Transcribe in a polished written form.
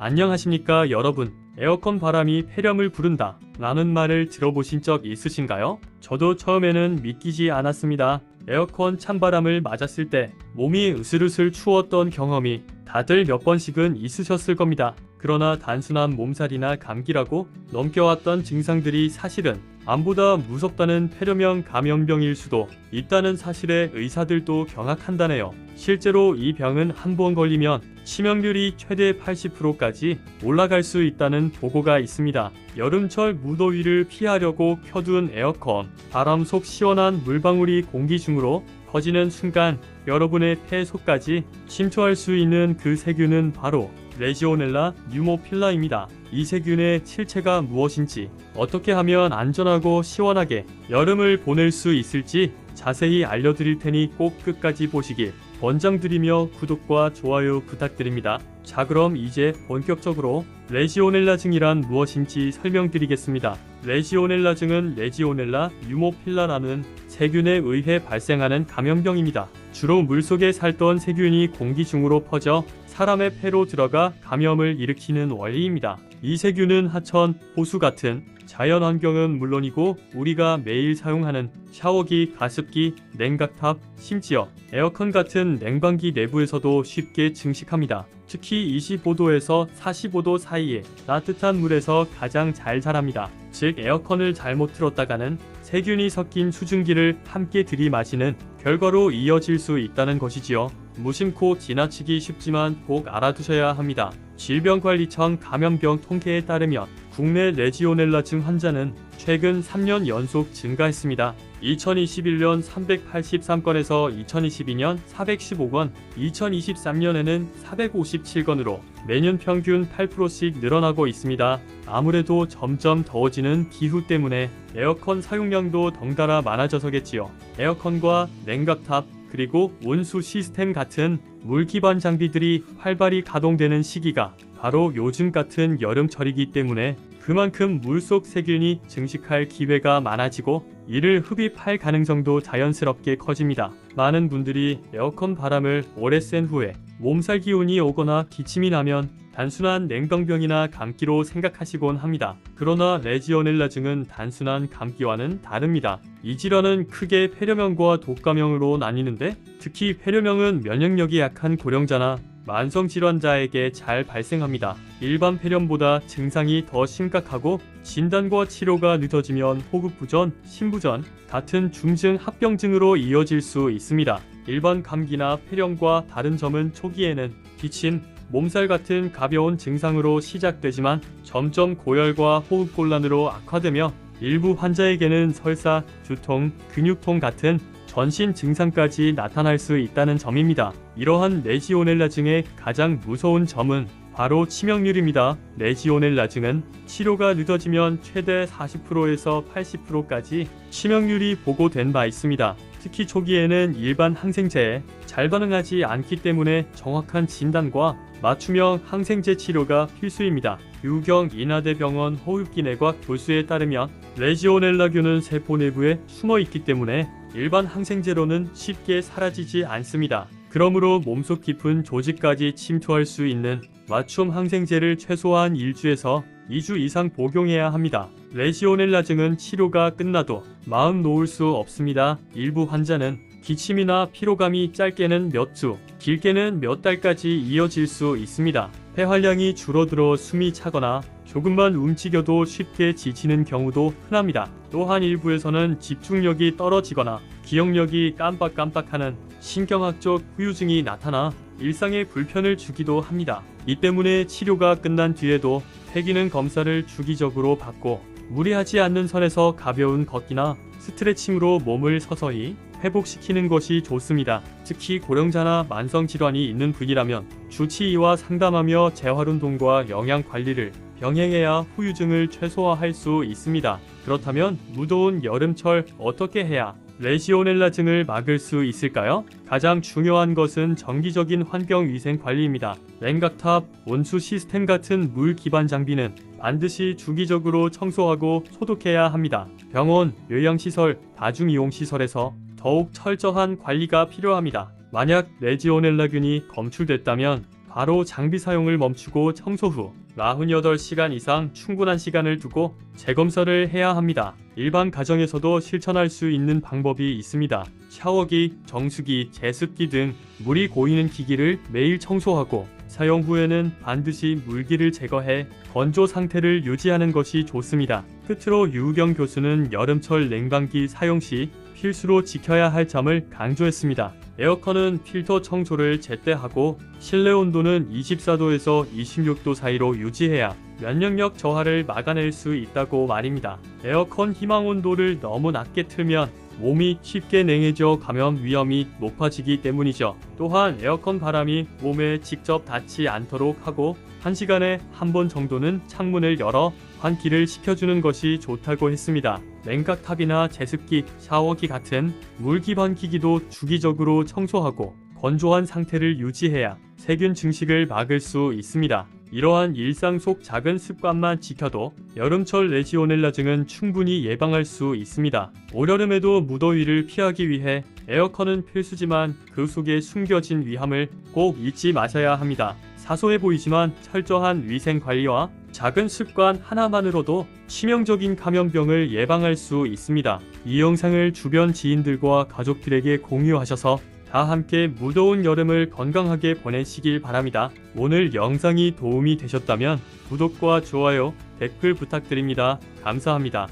안녕하십니까 여러분. 에어컨 바람이 폐렴을 부른다 라는 말을 들어보신 적 있으신가요? 저도 처음에는 믿기지 않았습니다. 에어컨 찬바람을 맞았을 때 몸이 으슬으슬 추웠던 경험이 다들 몇 번씩은 있으셨을 겁니다. 그러나 단순한 몸살이나 감기라고 넘겨왔던 증상들이 사실은 암보다 무섭다는 폐렴형 감염병일 수도 있다는 사실에 의사들도 경악한다네요. 실제로 이 병은 한 번 걸리면 치명률이 최대 80%까지 올라갈 수 있다는 보고가 있습니다. 여름철 무더위를 피하려고 켜둔 에어컨, 바람 속 시원한 물방울이 공기 중으로 퍼지는 순간 여러분의 폐 속까지 침투할 수 있는 그 세균은 바로 레지오넬라 뉴모필라입니다. 이 세균의 실체가 무엇인지, 어떻게 하면 안전하고 시원하게 여름을 보낼 수 있을지 자세히 알려드릴 테니 꼭 끝까지 보시길 권장드리며 구독과 좋아요 부탁드립니다. 자, 그럼 이제 본격적으로 레지오넬라증이란 무엇인지 설명드리겠습니다. 레지오넬라증은 레지오넬라 뉴모필라라는 세균에 의해 발생하는 감염병입니다. 주로 물속에 살던 세균이 공기 중으로 퍼져 사람의 폐로 들어가 감염을 일으키는 원리입니다. 이 세균은 하천, 호수 같은 자연환경은 물론이고 우리가 매일 사용하는 샤워기, 가습기, 냉각탑, 심지어 에어컨 같은 냉방기 내부에서도 쉽게 증식합니다. 특히 25도에서 45도 사이에 따뜻한 물에서 가장 잘 자랍니다. 즉, 에어컨을 잘못 틀었다가는 세균이 섞인 수증기를 함께 들이마시는 결과로 이어질 수 있다는 것이지요. 무심코 지나치기 쉽지만 꼭 알아두셔야 합니다. 질병관리청 감염병 통계에 따르면 국내 레지오넬라증 환자는 최근 3년 연속 증가했습니다. 2021년 383건에서 2022년 415건, 2023년에는 457건으로 매년 평균 8%씩 늘어나고 있습니다. 아무래도 점점 더워지는 기후 때문에 에어컨 사용량도 덩달아 많아져서겠지요. 에어컨과 냉각탑, 그리고 온수 시스템 같은 물 기반 장비들이 활발히 가동되는 시기가 바로 요즘 같은 여름철이기 때문에 그만큼 물속 세균이 증식할 기회가 많아지고 이를 흡입할 가능성도 자연스럽게 커집니다. 많은 분들이 에어컨 바람을 오래 쐰 후에 몸살 기운이 오거나 기침이 나면 단순한 냉방병이나 감기로 생각하시곤 합니다. 그러나 레지오넬라증은 단순한 감기와는 다릅니다. 이 질환은 크게 폐렴형과 독감형으로 나뉘는데, 특히 폐렴형은 면역력이 약한 고령자나 만성질환자에게 잘 발생합니다. 일반 폐렴보다 증상이 더 심각하고 진단과 치료가 늦어지면 호흡부전, 심부전 같은 중증 합병증으로 이어질 수 있습니다. 일반 감기나 폐렴과 다른 점은 초기에는 기침, 몸살 같은 가벼운 증상으로 시작되지만 점점 고열과 호흡곤란으로 악화되며 일부 환자에게는 설사, 두통, 근육통 같은 전신 증상까지 나타날 수 있다는 점입니다. 이러한 레지오넬라증의 가장 무서운 점은 바로 치명률입니다. 레지오넬라증은 치료가 늦어지면 최대 40%에서 80%까지 치명률이 보고된 바 있습니다. 특히 초기에는 일반 항생제에 잘 반응하지 않기 때문에 정확한 진단과 맞춤형 항생제 치료가 필수입니다. 유경 인하대병원 호흡기내과학 교수에 따르면 레지오넬라균은 세포 내부에 숨어 있기 때문에 일반 항생제로는 쉽게 사라지지 않습니다. 그러므로 몸속 깊은 조직까지 침투할 수 있는 맞춤 항생제를 최소한 1주에서 2주 이상 복용해야 합니다. 레지오넬라증은 치료가 끝나도 마음 놓을 수 없습니다. 일부 환자는 기침이나 피로감이 짧게는 몇 주, 길게는 몇 달까지 이어질 수 있습니다. 폐활량이 줄어들어 숨이 차거나 조금만 움직여도 쉽게 지치는 경우도 흔합니다. 또한 일부에서는 집중력이 떨어지거나 기억력이 깜빡깜빡하는 신경학적 후유증이 나타나 일상에 불편을 주기도 합니다. 이 때문에 치료가 끝난 뒤에도 폐기능 검사를 주기적으로 받고 무리하지 않는 선에서 가벼운 걷기나 스트레칭으로 몸을 서서히 회복시키는 것이 좋습니다. 특히 고령자나 만성질환이 있는 분이라면 주치의와 상담하며 재활운동과 영양관리를 병행해야 후유증을 최소화할 수 있습니다. 그렇다면 무더운 여름철 어떻게 해야 레지오넬라증을 막을 수 있을까요? 가장 중요한 것은 정기적인 환경위생 관리입니다. 냉각탑, 온수 시스템 같은 물 기반 장비는 반드시 주기적으로 청소하고 소독해야 합니다. 병원, 요양시설, 다중이용시설에서 더욱 철저한 관리가 필요합니다. 만약 레지오넬라균이 검출됐다면 바로 장비 사용을 멈추고 청소 후 48시간 이상 충분한 시간을 두고 재검사를 해야 합니다. 일반 가정에서도 실천할 수 있는 방법이 있습니다. 샤워기, 정수기, 제습기 등 물이 고이는 기기를 매일 청소하고 사용 후에는 반드시 물기를 제거해 건조 상태를 유지하는 것이 좋습니다. 끝으로 유경 교수는 여름철 냉방기 사용 시 필수로 지켜야 할 점을 강조했습니다. 에어컨은 필터 청소를 제때 하고 실내 온도는 24도에서 26도 사이로 유지해야 면역력 저하를 막아낼 수 있다고 말입니다. 에어컨 희망 온도를 너무 낮게 틀면 몸이 쉽게 냉해져 감염 위험이 높아지기 때문이죠. 또한 에어컨 바람이 몸에 직접 닿지 않도록 하고 1시간에 한 번 정도는 창문을 열어 환기를 시켜주는 것이 좋다고 했습니다. 냉각탑이나 제습기, 샤워기 같은 물 기반 기기도 주기적으로 청소하고 건조한 상태를 유지해야 세균 증식을 막을 수 있습니다. 이러한 일상 속 작은 습관만 지켜도 여름철 레지오넬라증은 충분히 예방할 수 있습니다. 올여름에도 무더위를 피하기 위해 에어컨은 필수지만 그 속에 숨겨진 위험을 꼭 잊지 마셔야 합니다. 사소해 보이지만 철저한 위생 관리와 작은 습관 하나만으로도 치명적인 감염병을 예방할 수 있습니다. 이 영상을 주변 지인들과 가족들에게 공유하셔서 다 함께 무더운 여름을 건강하게 보내시길 바랍니다. 오늘 영상이 도움이 되셨다면 구독과 좋아요, 댓글 부탁드립니다. 감사합니다.